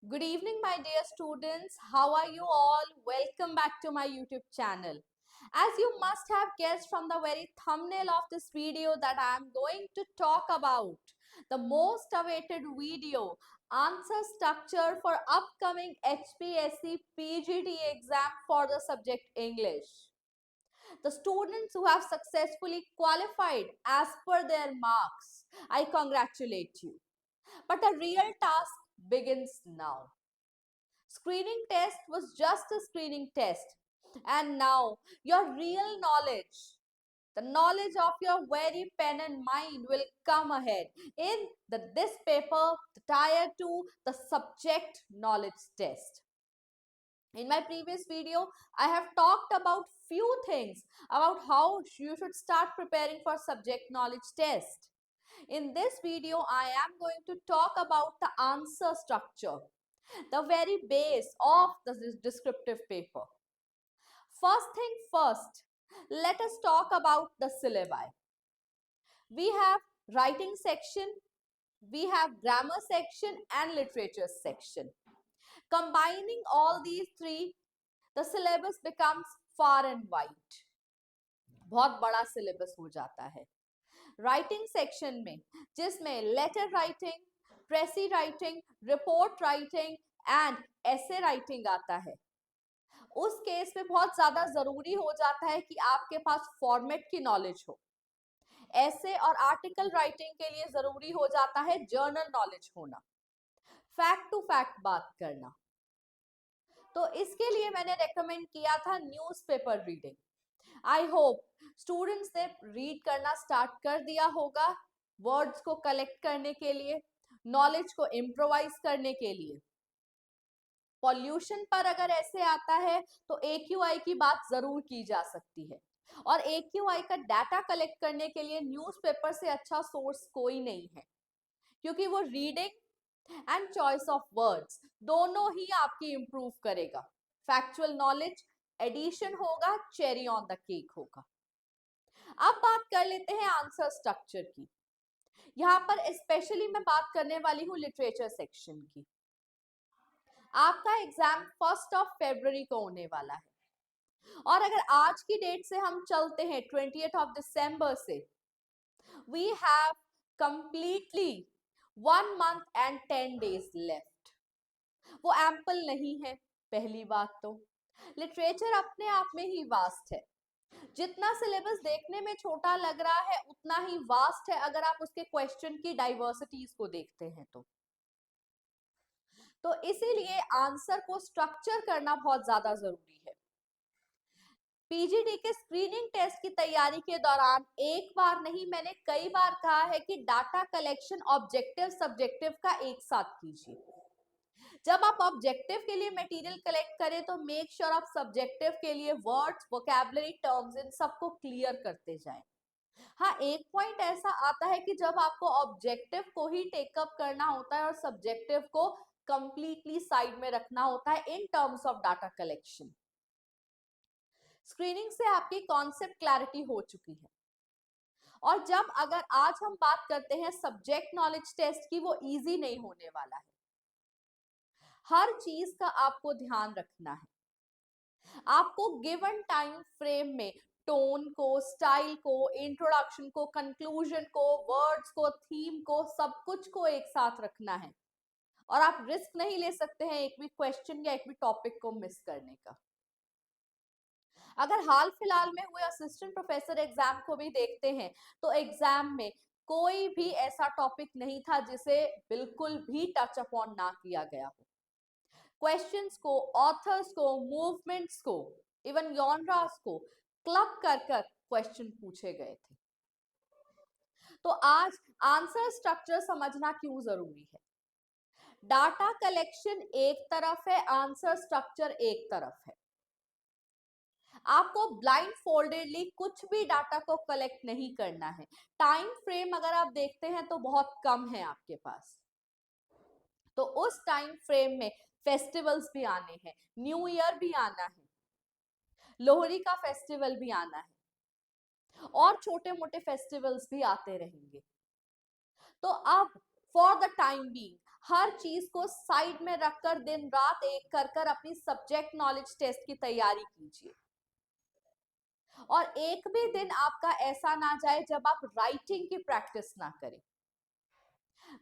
Good evening, my dear students. How are you all? Welcome back to my YouTube channel. As you must have guessed from the very thumbnail of this video that I am going to talk about the most awaited video, answer structure for upcoming HPSC PGD exam for the subject English. The students who have successfully qualified as per their marks, I congratulate you. But the real task begins now. Screening test was just a screening test. And now your real knowledge, the knowledge of your very pen and mind will come ahead in this paper, the Tier 2, the subject knowledge test. In my previous video, I have talked about few things about how you should start preparing for subject knowledge test. In this video, I am going to talk about the answer structure, the very base of the descriptive paper. First thing first, let us talk about the syllabi. We have writing section, we have grammar section and literature section. Combining all these three, the syllabus becomes far and wide. बहुत बड़ा syllabus हो जाता है. Writing section में जिसमें letter writing, precis writing, report writing and ऐसे writing आता है, उस केस में बहुत ज्यादा जरूरी हो जाता है कि आपके पास फॉर्मेट की नॉलेज हो. ऐसे और आर्टिकल राइटिंग के लिए जरूरी हो जाता है जर्नल नॉलेज होना, फैक्ट टू फैक्ट बात करना. तो इसके लिए मैंने रेकमेंड किया था newspaper reading. I hope students ने रीड करना स्टार्ट कर दिया होगा, वर्ड्स को कलेक्ट करने के लिए, नॉलेज को इम्प्रोवाइज करने के लिए. पॉल्यूशन पर अगर ऐसे आता है तो AQI की बात जरूर की जा सकती है, और AQI का डाटा कलेक्ट करने के लिए न्यूज़पेपर से अच्छा सोर्स कोई नहीं है, क्योंकि वो reading and choice of words दोनों ही आपकी इंप्रूव करेगा. फैक्चुअल नॉलेज एडिशन होगा, चेरी ऑन द केक होगा. अब बात कर लेते हैं आंसर स्ट्रक्चर की. यहां पर स्पेशली मैं बात करने वाली हूं लिटरेचर सेक्शन की. आपका एग्जाम 1 फरवरी को होने वाला है, और अगर आज की डेट से हम चलते हैं 20 दिसंबर से, we have completely 1 month and 10 days left. वो एम्पल नहीं है. पहली बात तो लिटरेचर अपने आप में ही वास्ट है. जितना सिलेबस देखने में छोटा लग रहा है उतना ही वास्ट है अगर आप उसके क्वेश्चन की डाइवर्सिटीज को देखते हैं तो इसीलिए आंसर को स्ट्रक्चर करना बहुत ज्यादा जरूरी है. पीजीडी के स्क्रीनिंग टेस्ट की तैयारी के दौरान एक बार नहीं, मैंने कई बार कहा है कि डाटा कलेक्शन ऑब्जेक्टिव सब्जेक्टिव का एक साथ कीजिए. जब आप ऑब्जेक्टिव के लिए मटेरियल कलेक्ट करें तो मेक श्योर आप सब्जेक्टिव के लिए वर्ड्स, वोकैबुलरी, टर्म्स इन सबको क्लियर करते जाएं. हाँ, एक पॉइंट ऐसा आता है कि जब आपको ऑब्जेक्टिव को ही टेकअप करना होता है और सब्जेक्टिव को कंप्लीटली साइड में रखना होता है in terms of data collection. Screening से आपकी कॉन्सेप्ट क्लैरिटी हो चुकी है, और जब अगर आज हम बात करते हैं सब्जेक्ट नॉलेज टेस्ट की, वो इजी नहीं होने वाला है. हर चीज का आपको ध्यान रखना है. आपको गिवन टाइम फ्रेम में टोन को, स्टाइल को, इंट्रोडक्शन को, कंक्लूजन को, वर्ड्स को, थीम को, सब कुछ को एक साथ रखना है, और आप रिस्क नहीं ले सकते हैं एक भी क्वेश्चन या एक भी टॉपिक को मिस करने का. अगर हाल फिलहाल में हुए असिस्टेंट प्रोफेसर एग्जाम को भी देखते हैं तो एग्जाम में कोई भी ऐसा टॉपिक नहीं था जिसे बिल्कुल भी टच अपॉन ना किया गया हो. क्वेश्चंस को, ऑथर्स को, मूवमेंट्स को, इवन जॉनरास को क्लब कर कर क्वेश्चन पूछे गए थे. तो आज आंसर स्ट्रक्चर समझना क्यों जरूरी है. डाटा कलेक्शन एक तरफ है, आंसर स्ट्रक्चर एक तरफ है. आपको ब्लाइंड फोल्डेडली कुछ भी डाटा को कलेक्ट नहीं करना है. टाइम फ्रेम अगर आप देखते हैं तो बहुत कम है आपके पास, तो उस टाइम फ्रेम में फेस्टिवल्स भी आने हैं, न्यू ईयर भी आना है, लोहड़ी का फेस्टिवल भी आना है, और छोटे मोटे फेस्टिवल्स भी आते रहेंगे. तो अब फॉर द टाइम बीइंग हर चीज को साइड में रखकर दिन रात एक कर कर अपनी सब्जेक्ट नॉलेज टेस्ट की तैयारी कीजिए। और एक भी दिन आपका ऐसा ना जाए जब आप राइटिंग की प्रैक्टिस ना करें।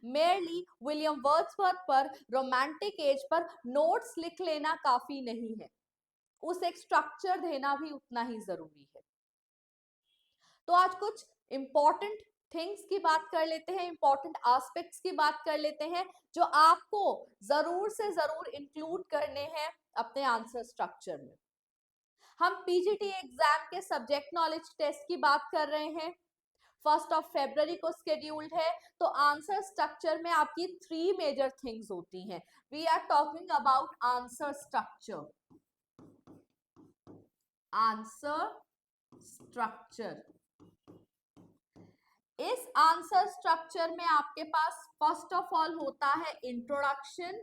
मेरली विलियम वर्ड्सवर्थ पर रोमांटिक एज पर नोट्स लिख लेना काफी नहीं है, उसे एक स्ट्रक्चर देना भी उतना ही जरूरी है। तो आज कुछ इंपॉर्टेंट थिंग्स की बात कर लेते हैं, इंपॉर्टेंट एस्पेक्ट्स की बात कर लेते हैं जो आपको जरूर से जरूर इंक्लूड करने हैं अपने आंसर स्ट्रक्चर में। हम पीजीटी एग्जाम के सब्जेक्ट नॉलेज टेस्ट की बात कर रहे हैं, 1 फरवरी को स्केड्यूल्ड है। तो आंसर स्ट्रक्चर में आपकी 3 मेजर थिंग्स होती हैं। We are talking about answer structure. Answer structure, इस आंसर स्ट्रक्चर में आपके पास फर्स्ट ऑफ ऑल होता है इंट्रोडक्शन।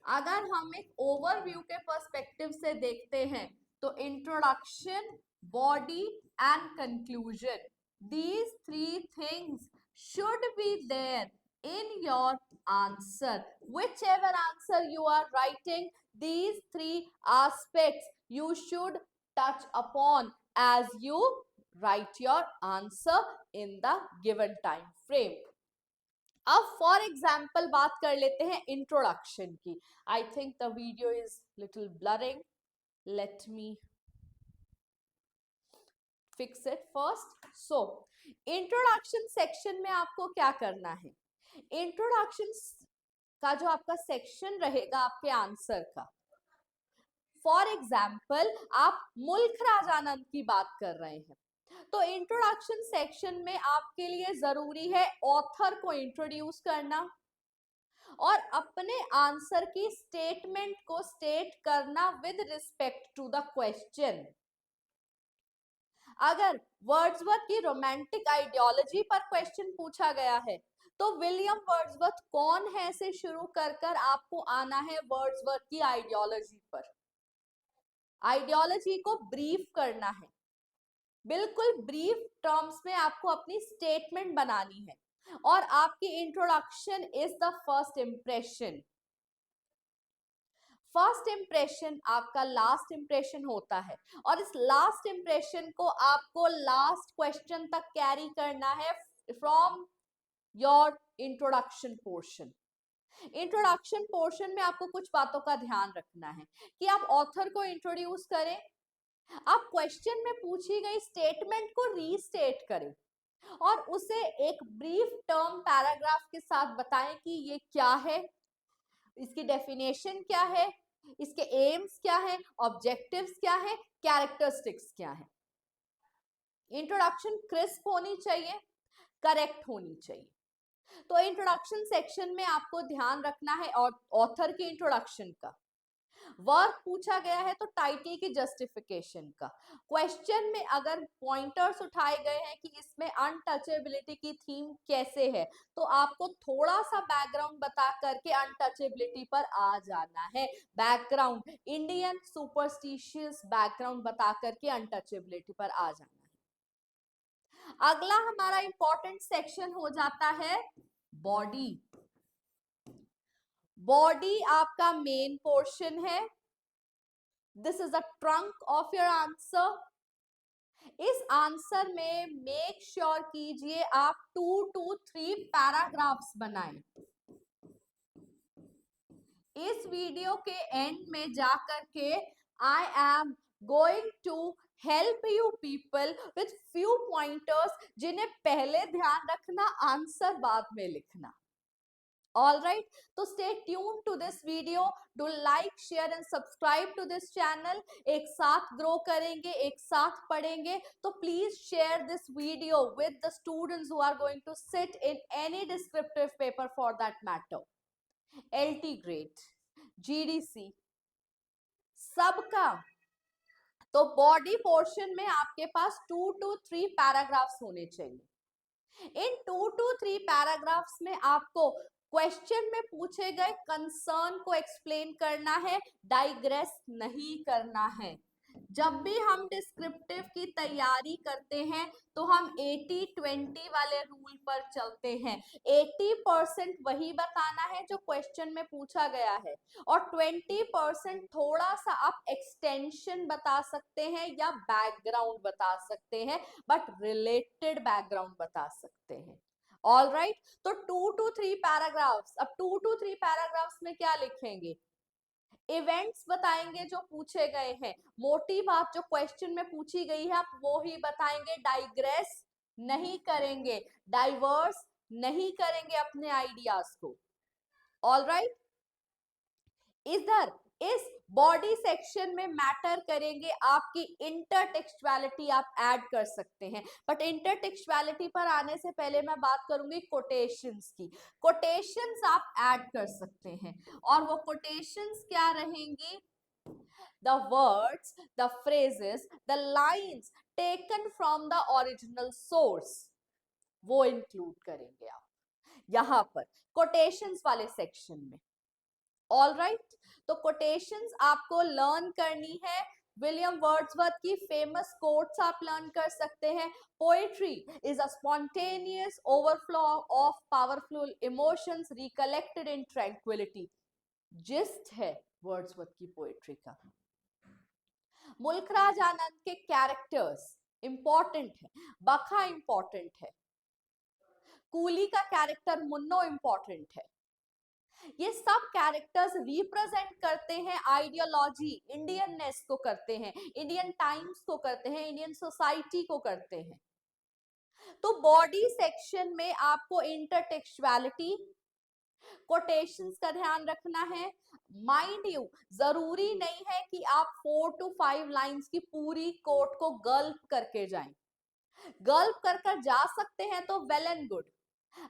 अगर हम एक ओवरव्यू के पर्सपेक्टिव से देखते हैं तो introduction, body and conclusion, these 3 things should be there in your answer. Whichever answer you are writing, these 3 aspects you should touch upon as you write your answer in the given time frame. अब for example बात कर लेते हैं introduction की। I think the video is little blurring, let me fix it first. So introduction section में आपको क्या करना है, इंट्रोडक्शन का जो आपका सेक्शन रहेगा आपके आंसर का, फॉर एग्जाम्पल आप मुल्क राजानंद की बात कर रहे हैं, तो इंट्रोडक्शन सेक्शन में आपके लिए जरूरी है ऑथर को इंट्रोड्यूस करना और अपने आंसर की स्टेटमेंट को स्टेट करना with respect to the question. अगर वर्ड्सवर्थ की रोमांटिक आइडियोलॉजी पर क्वेश्चन पूछा गया है तो विलियम वर्ड्सवर्थ कौन है से शुरू कर कर आपको आना है वर्ड्सवर्थ की आइडियोलॉजी पर। आइडियोलॉजी को ब्रीफ करना है, बिल्कुल ब्रीफ टर्म्स में आपको अपनी स्टेटमेंट बनानी है और आपकी introduction is the first impression. First impression आपका लास्ट इंप्रेशन होता है और इस लास्ट इंप्रेशन को आपको लास्ट क्वेश्चन तक कैरी करना है from your introduction portion. Introduction portion में आपको कुछ बातों का ध्यान रखना है कि आप ऑथर को इंट्रोड्यूस करें, आप क्वेश्चन में पूछी गई स्टेटमेंट को रीस्टेट करें और उसे एक ब्रीफ टर्म पैराग्राफ के साथ बताएं कि ये क्या है, इसकी डेफिनेशन क्या है, इसके एम्स क्या है, ऑब्जेक्टिव्स क्या है, कैरेक्टरिस्टिक्स क्या है। इंट्रोडक्शन क्रिस्प होनी चाहिए, करेक्ट होनी चाहिए। तो इंट्रोडक्शन सेक्शन में आपको ध्यान रखना है और ऑथर की इंट्रोडक्शन का, वर्क पूछा गया है तो टाइटल की जस्टिफिकेशन का, क्वेश्चन में अगर पॉइंटर्स उठाए गए हैं कि इसमें अनटचेबिलिटी की थीम कैसे है तो आपको थोड़ा सा बैकग्राउंड बता करके अनटचेबिलिटी पर आ जाना है। बैकग्राउंड, इंडियन सुपरस्टिशियस बैकग्राउंड बता करके अनटचेबिलिटी पर आ जाना है। अगला हमारा इंपॉर्टेंट सेक्शन हो जाता है बॉडी। बॉडी आपका मेन पोर्शन है, this is the trunk of your answer. इस आंसर में मेक श्योर कीजिए आप 2 to 3 पैराग्राफ्स बनाएं। इस वीडियो के एंड में जाकर के I am going to help you people with few pointers जिन्हें पहले ध्यान रखना, आंसर बाद में लिखना। All right, तो stay tuned to this video. Do like, share and subscribe to this channel. एक साथ grow करेंगे, एक साथ पढ़ेंगे, तो please share this video with the students who are going to sit in any descriptive paper for that matter. LT grade, GDC, सबका। तो body portion में आपके पास 2 to 3 पैराग्राफ्स होने चाहिए। इन 2 to 3 पैराग्राफ्स में आपको क्वेश्चन में पूछे गए कंसर्न को एक्सप्लेन करना है, डाइग्रेस नहीं करना है। जब भी हम डिस्क्रिप्टिव की तैयारी करते हैं तो हम 80-20 वाले रूल पर चलते हैं। 80% वही बताना है जो क्वेश्चन में पूछा गया है और 20% थोड़ा सा आप एक्सटेंशन बता सकते हैं या बैकग्राउंड बता सकते हैं, बट रिलेटेड बैकग्राउंड बता सकते हैं। ऑल राइट, तो 2 to 3 पैराग्राफ्स। अब 2 to 3 पैराग्राफ्स में क्या लिखेंगे? इवेंट्स बताएंगे जो पूछे गए हैं, मोटी बात जो क्वेश्चन में पूछी गई है आप वो ही बताएंगे, डाइग्रेस नहीं करेंगे, डाइवर्स नहीं करेंगे अपने आइडियाज को। ऑल राइट, इधर इस बॉडी सेक्शन में मैटर करेंगे आपकी इंटरटेक्सचुअलिटी, आप ऐड कर सकते हैं। बट इंटरटेक्सचुअलिटी पर आने से पहले मैं बात करूंगी कोटेशंस की। कोटेशंस आप ऐड कर सकते हैं और वो कोटेशंस क्या रहेंगी? The words, the phrases, the lines taken from the original source, वो इंक्लूड करेंगे आप यहां पर कोटेशंस वाले सेक्शन में। ऑल राइट, तो कोटेशंस आपको लर्न करनी है। विलियम वर्ड्सवर्थ की फेमस कोट्स आप लर्न कर सकते हैं। Poetry is a spontaneous overflow of powerful emotions recollected in tranquillity, gist है वर्ड्सवर्थ की पोएट्री का। मुल्खराज आनंद के कैरेक्टर्स इंपॉर्टेंट है, बखा इंपॉर्टेंट है, कूली का कैरेक्टर मुन्नो इंपॉर्टेंट है। ये सब कैरेक्टर्स रिप्रेजेंट करते हैं आइडियोलॉजी, इंडियननेस को करते हैं, इंडियन टाइम्स को करते हैं, इंडियन सोसाइटी को करते हैं। तो बॉडी सेक्शन में आपको इंटरटेक्सचुअलिटी, कोटेशंस का ध्यान रखना है। माइंड यू, जरूरी नहीं है कि आप 4 to 5 लाइंस की पूरी कोट को गल्प करके जाएं। गल्प कर जा सकते हैं तो वेल एंड गुड,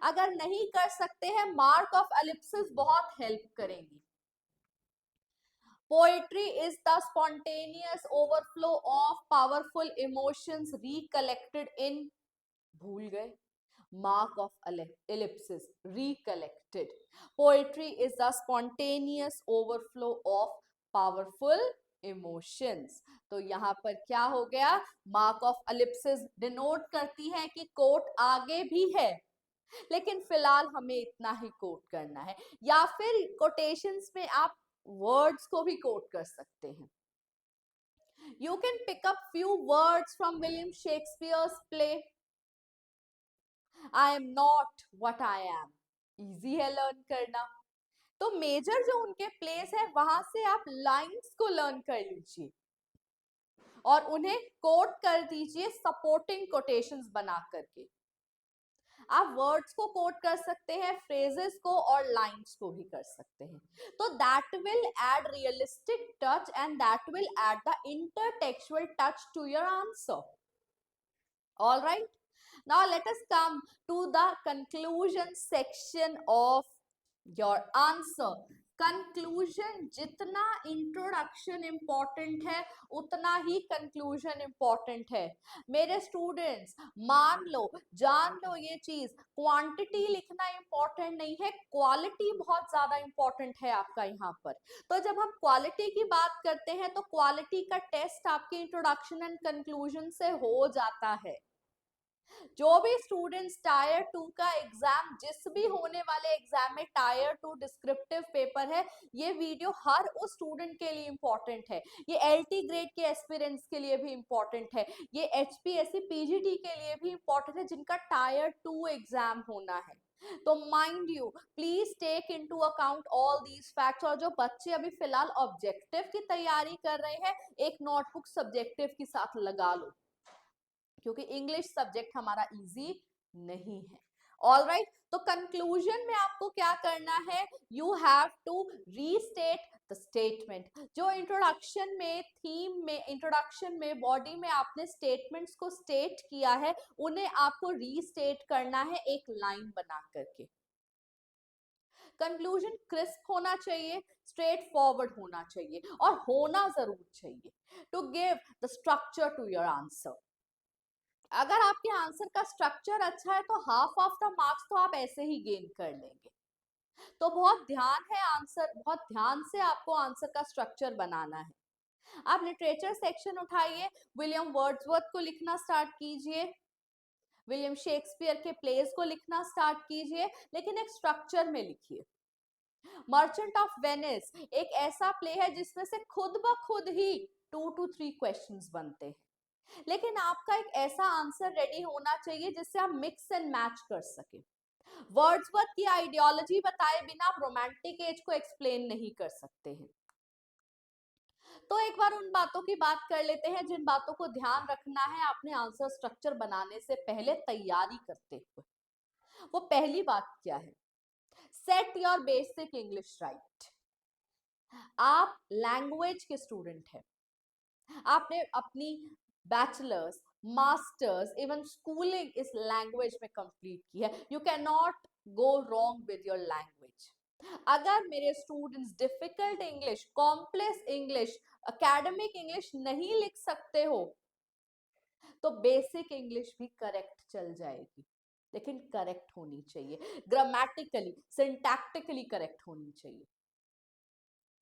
अगर नहीं कर सकते हैं मार्क ऑफ एलिप्सिस बहुत हेल्प करेंगी। Poetry is the spontaneous overflow of powerful emotions recollected in, भूल गए, mark of ellipsis, recollected. Poetry is the spontaneous overflow of powerful emotions. तो यहाँ पर क्या हो गया? mark of ellipsis डिनोट करती है कि कोट आगे भी है, लेकिन फिलहाल हमें इतना ही कोट करना है। या फिर कोटेशंस में आप वर्ड्स को भी कोट कर सकते हैं। You can pick up few words from William Shakespeare's play I am not what I am. Easy है लर्न करना। तो मेजर जो उनके प्लेस है वहां से आप लाइंस को लर्न कर लीजिए और उन्हें कोट कर दीजिए सपोर्टिंग कोटेशंस बना करके। आप वर्ड्स को कोट कर सकते हैं, फ्रेजेस को और लाइंस को भी कर सकते हैं। तो that will add realistic touch and that will add the intertextual touch to your answer. All right, now let us come to the conclusion section of your answer. Conclusion, जितना introduction important है उतना ही conclusion important है। मेरे students मान लो, जान लो ये चीज, quantity लिखना इंपॉर्टेंट नहीं है, क्वालिटी बहुत ज्यादा इंपॉर्टेंट है आपका यहाँ पर। तो जब हम क्वालिटी की बात करते हैं तो क्वालिटी का टेस्ट आपके इंट्रोडक्शन एंड कंक्लूजन से हो जाता है। जो भी स्टूडेंट्स टायर 2 का एग्जाम, जिस भी होने वाले एग्जाम में टायर 2 डिस्क्रिप्टिव पेपर है, ये वीडियो हर उस स्टूडेंट के लिए इंपॉर्टेंट है। ये एलटी ग्रेड के एस्पिरेंट्स के लिए भी इंपॉर्टेंट है, ये एचपीएससी पीजीटी के लिए भी इंपॉर्टेंट है जिनका टायर 2 एग्जाम होना है। तो mind you, please take into account all these facts. और जो बच्चे अभी फिलहाल ऑब्जेक्टिव की तैयारी कर रहे हैं, एक नोटबुक सब्जेक्टिव के साथ लगा लो, क्योंकि इंग्लिश सब्जेक्ट हमारा इजी नहीं है। ऑल राइट, तो कंक्लूजन में आपको क्या करना है? You have to restate the statement. जो इंट्रोडक्शन में, थीम में, इंट्रोडक्शन में, बॉडी में आपने स्टेटमेंट्स को स्टेट किया है, उन्हें आपको रीस्टेट करना है एक लाइन बना करके। कंक्लूजन क्रिस्प होना चाहिए, स्ट्रेट फॉरवर्ड होना चाहिए और होना जरूर चाहिए to give the structure to your answer. अगर आपके आंसर का स्ट्रक्चर अच्छा है तो हाफ ऑफ द मार्क्स तो आप ऐसे ही गेन कर लेंगे। तो बहुत ध्यान है, आंसर बहुत ध्यान से आपको आंसर का स्ट्रक्चर बनाना है। आप लिटरेचर सेक्शन उठाइए, विलियम वर्ड्सवर्थ को लिखना स्टार्ट कीजिए, विलियम शेक्सपियर के प्लेस को लिखना स्टार्ट कीजिए, लेकिन एक स्ट्रक्चर में लिखिए। मर्चेंट ऑफ वेनिस एक ऐसा प्ले है जिसमें से खुद ब खुद ही 2 to 3 क्वेश्चंस बनते हैं, लेकिन आपका एक ऐसा आंसर रेडी होना चाहिए जिससे आप मिक्स एंड मैच कर सके। वर्ड्सवर्थ की आइडियोलॉजी बताए बिना आप रोमांटिक एज को एक्सप्लेन नहीं कर सकते हैं। तो एक बार उन बातों की बात कर लेते हैं जिन बातों को ध्यान रखना है अपने आंसर स्ट्रक्चर बनाने से पहले तैयारी करते हुए। वो पहली बात क्या है? Set your basic English right. आप लैंग्वेज के स्टूडेंट हैं, आपने अपनी बैचलर्स, मास्टर्स, इवन स्कूलिंग इस लैंग्वेज में कंप्लीट की है। You can not go wrong with your language. अगर मेरे students difficult English, complex English, academic English नहीं लिख सकते हो तो बेसिक इंग्लिश भी करेक्ट चल जाएगी, लेकिन करेक्ट होनी चाहिए, ग्रामेटिकली सिंटैक्टिकली करेक्ट होनी चाहिए।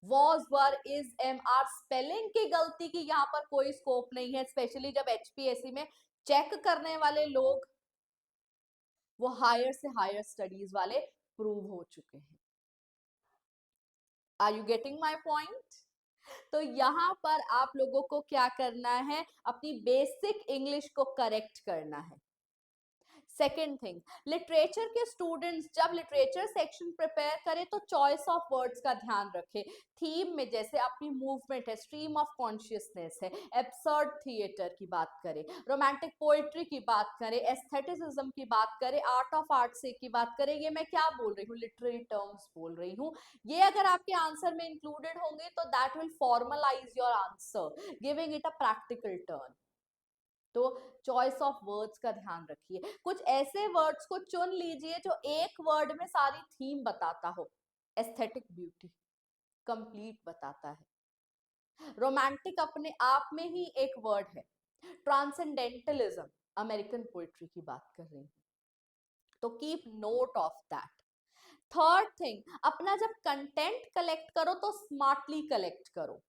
Was, were, is, am, are spelling की गलती की यहाँ पर कोई स्कोप नहीं है, स्पेशली जब एचपीएससी में चेक करने वाले लोग वो हायर से हायर स्टडीज वाले प्रूव हो चुके हैं। Are you getting my point? तो यहाँ पर आप लोगों को क्या करना है, अपनी बेसिक इंग्लिश को करेक्ट करना है। सेकेंड थिंग, लिटरेचर के स्टूडेंट्स जब लिटरेचर सेक्शन प्रिपेयर करें तो चॉइस ऑफ वर्ड्स का ध्यान रखें। थीम में जैसे अपनी मूवमेंट है, स्ट्रीम ऑफ कॉन्शियसनेस है, एब्सर्ड थिएटर की बात करें, रोमांटिक पोएट्री की बात करें, एस्थेटिसिज्म की बात करें, आर्ट ऑफ आर्ट से की बात करें, ये मैं क्या बोल रही हूँ, लिटरेरी टर्म्स बोल रही हूँ। ये अगर आपके आंसर में इंक्लूडेड होंगे तो that will formalize your answer, giving it a practical turn. तो चॉइस ऑफ वर्ड्स का ध्यान रखिए, कुछ ऐसे वर्ड्स को चुन लीजिए जो एक वर्ड में सारी थीम बताता हो। एस्थेटिक ब्यूटी कंप्लीट बताता है, रोमांटिक अपने आप में ही एक वर्ड है, ट्रांसेंडेंटलिज्म अमेरिकन पोएट्री की बात कर रही हूं, तो keep note of that. Third thing, अपना जब कंटेंट कलेक्ट करो तो स्मार्टली कलेक्ट करो,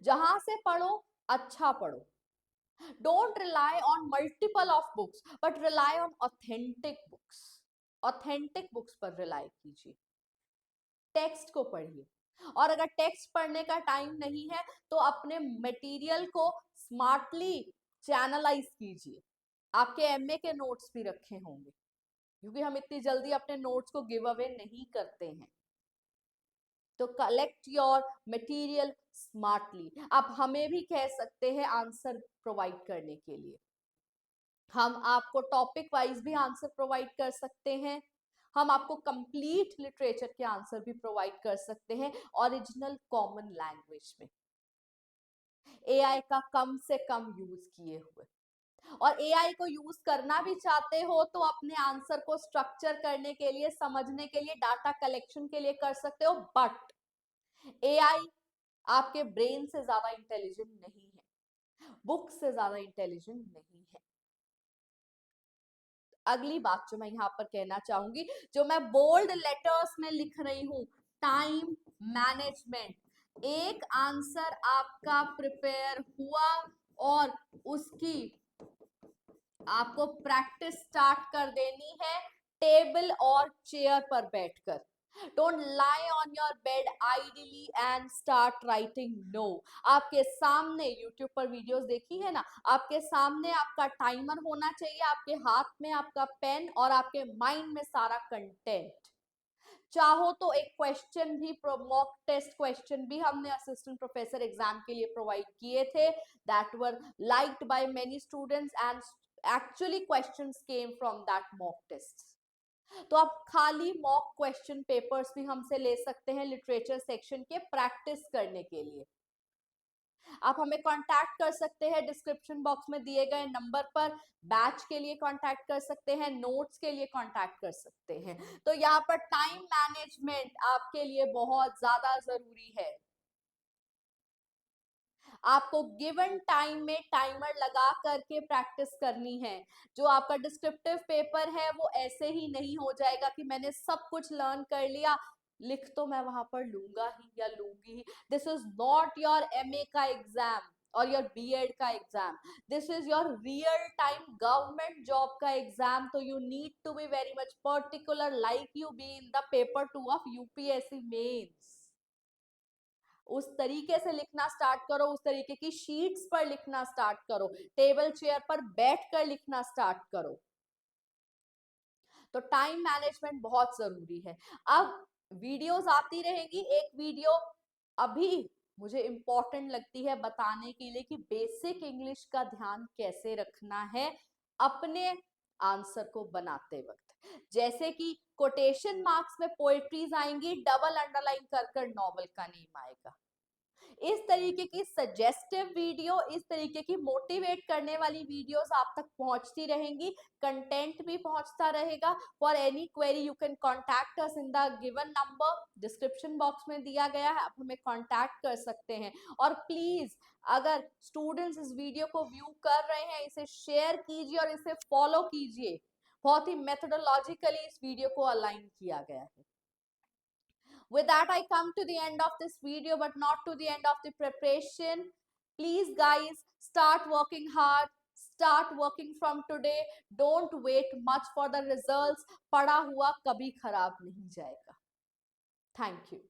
जहां से पढ़ो अच्छा पढ़ो। Don't rely on multiple of books, but rely on authentic books. Authentic books पर rely कीजिए, टेक्स्ट को पढ़िए। और अगर टेक्स्ट पढ़ने का टाइम नहीं है तो अपने मटेरियल को स्मार्टली चैनलाइज कीजिए। आपके एमए के नोट्स भी रखे होंगे, क्योंकि हम इतनी जल्दी अपने नोट्स को गिव अवे नहीं करते हैं। तो कलेक्ट योर मटेरियल स्मार्टली। आप हमें भी कह सकते हैं आंसर प्रोवाइड करने के लिए, हम आपको टॉपिक वाइज भी आंसर प्रोवाइड कर सकते हैं, हम आपको कंप्लीट लिटरेचर के आंसर भी प्रोवाइड कर सकते हैं ओरिजिनल कॉमन लैंग्वेज में, एआई का कम से कम यूज किए हुए। और एआई को यूज करना भी चाहते हो तो अपने आंसर को स्ट्रक्चर करने के लिए, समझने के लिए, डाटा कलेक्शन के लिए कर सकते हो, बट एआई आपके ब्रेन से ज्यादा इंटेलिजेंट नहीं है, बुक से ज्यादा इंटेलिजेंट नहीं है। अगली बात जो मैं यहाँ पर कहना चाहूंगी, जो मैं बोल्ड लेटर्स में लिख रही हूं, टाइम मैनेजमेंट। एक आंसर आपका प्रिपेयर हुआ और उसकी आपको प्रैक्टिस स्टार्ट कर देनी है टेबल और चेयर पर बैठकर। Don't lie on your bed idly and start writing, no. आपके सामने यूट्यूब पर वीडियोस देखी है ना, आपके सामने आपका टाइमर होना चाहिए, आपके हाथ में आपका पेन और आपके माइंड में सारा कंटेंट। चाहो तो एक क्वेश्चन भी, मॉक टेस्ट क्वेश्चन भी हमने असिस्टेंट प्रोफेसर एग्जाम के लिए प्रोवाइड किए थे, that were liked by many students and actually questions came from that mock test. तो आप खाली मॉक क्वेश्चन पेपर्स भी हमसे ले सकते हैं लिटरेचर सेक्शन के प्रैक्टिस करने के लिए। आप हमें कांटेक्ट कर सकते हैं डिस्क्रिप्शन बॉक्स में दिए गए नंबर पर, बैच के लिए कांटेक्ट कर सकते हैं, नोट्स के लिए कांटेक्ट कर सकते हैं। तो यहाँ पर टाइम मैनेजमेंट आपके लिए बहुत ज्यादा जरूरी है। आपको गिवन टाइम में टाइमर लगा करके प्रैक्टिस करनी है। जो आपका डिस्क्रिप्टिव पेपर है वो ऐसे ही नहीं हो जाएगा कि मैंने सब कुछ लर्न कर लिया, लिख तो मैं वहां पर लूंगा ही या लूंगी ही. This is not your MA का एग्जाम और योर बीएड का exam. This is your real time government job का एग्जाम. तो you need to be very much particular like you be in the paper 2 of UPSC mains. उस तरीके से लिखना start करो, उस तरीके की शीट्स पर लिखना स्टार्ट करो, टेबल चेयर पर बैठकर लिखना स्टार्ट करो. तो टाइम मैनेजमेंट बहुत जरूरी है. अब वीडियोस आती रहेंगी. एक वीडियो अभी मुझे इंपॉर्टेंट लगती है बताने के लिए कि बेसिक इंग्लिश का ध्यान कैसे रखना है अपने आंसर को बनाते वक्त. जैसे कि कोटेशन मार्क्स में पोएट्रीज आएंगी, डबल अंडरलाइन कर कर नॉवल का नेम आएगा. इस तरीके की सजेस्टिव वीडियो, इस तरीके की मोटिवेट करने वाली वीडियोस आप तक पहुंचती रहेंगी. कंटेंट भी पहुंचता रहेगा. For any query you can contact us in the given number, description box में दिया गया है, आप हमें कॉन्टैक्ट कर सकते हैं. और प्लीज अगर स्टूडेंट्स इस वीडियो को व्यू कर रहे हैं, इसे शेयर कीजिए और इसे फॉलो कीजिए. बहुत ही मेथोडोलॉजिकली इस वीडियो को अलाइन किया गया है. With that, I come to the end of this video, but not to the end of the preparation. Please, guys, start working hard. Start working from today. Don't wait much for the results. पढ़ा हुआ कभी खराब नहीं जाएगा. Thank you.